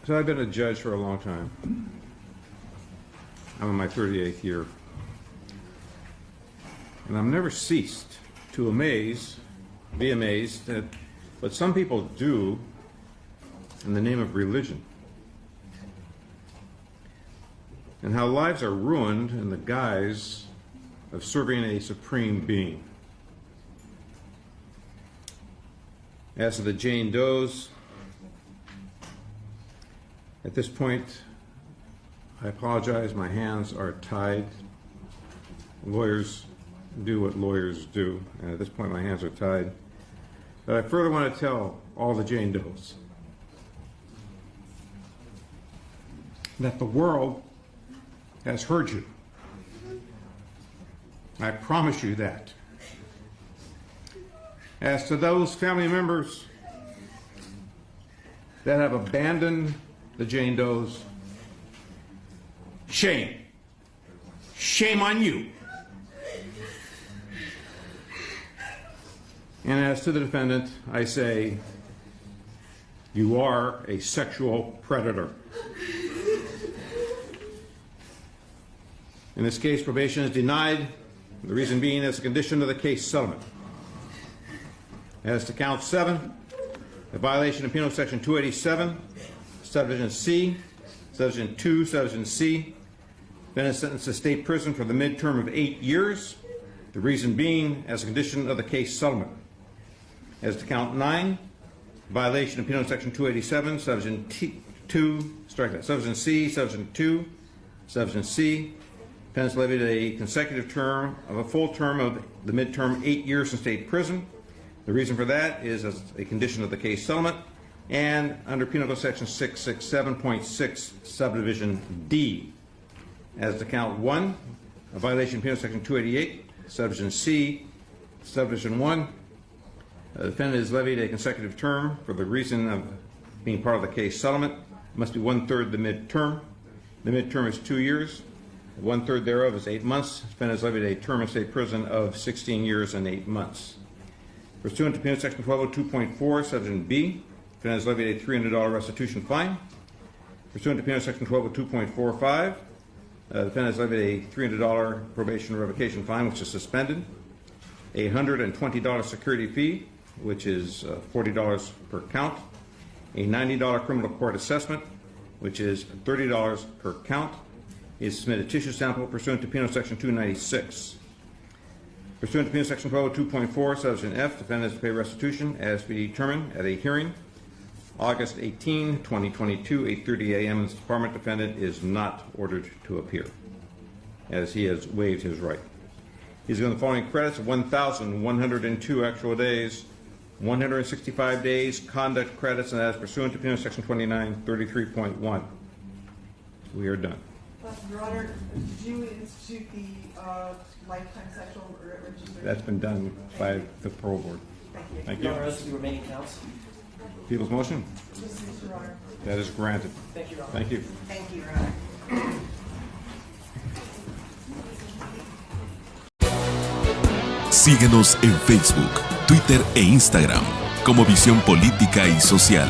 So I've been a judge for a long time. I'm in my 38th year. And I've never ceased to be amazed at what some people do in the name of religion, and how lives are ruined in the guise of serving a supreme being. As to the Jane Does, at this point, I apologize, my hands are tied. Lawyers do what lawyers do, and at this point my hands are tied. But I further want to tell all the Jane Does that the world has heard you. I promise you that. As to those family members that have abandoned the Jane Does, shame. Shame on you. And as to the defendant, I say, you are a sexual predator. In this case, probation is denied, the reason being as a condition of the case settlement. As to count 7, the violation of Penal Section 287, subdivision C, subdivision 2, subdivision C, defendant sentenced to state prison for the midterm of 8 years, the reason being as a condition of the case settlement. As to count 9, violation of Penal Section 287, subdivision subdivision C, subdivision 2, subdivision C, defendant levied a consecutive term of a full term of the midterm 8 years in state prison. The reason for that is as a condition of the case settlement, and under Penal Code Section 667.6, subdivision D. As to count 1, a violation of Penal Section 288, subdivision C, subdivision 1. The defendant is levied a consecutive term for the reason of being part of the case settlement. It must be 1/3 the midterm. The midterm is 2 years. 1/3 thereof is 8 months. The defendant is levied a term in state prison of 16 years and 8 months. Pursuant to Penal Section 1202.4, subdivision B, the defendant is levied a $300 restitution fine. Pursuant to Penal Section 1202.45, the defendant is levied a $300 probation revocation fine, which is suspended. A $120 security fee, which is $40 per count. A $90 criminal court assessment, which is $30 per count. He has submitted a tissue sample pursuant to Penal Section 296. Pursuant to Penal Section 1202.4, subsection F, defendant is to pay restitution as to be determined at a hearing August 18, 2022, 8:30 a.m. in this department. Defendant is not ordered to appear, as he has waived his right. He's given the following credits of 1,102 actual days, 165 days conduct credits, and that is pursuant to Penal Section 2933.1. We are done. Your Honor, did you institute the lifetime sexual register? That's been done by the parole board. Thank you. Thank Your you. Honor, as to the remaining counts. People's motion? This is Your Honor. That is granted. Thank you, Your Honor. Thank you. Thank you, Your Honor. Síguenos en Facebook, Twitter e Instagram como Visión Política y Social.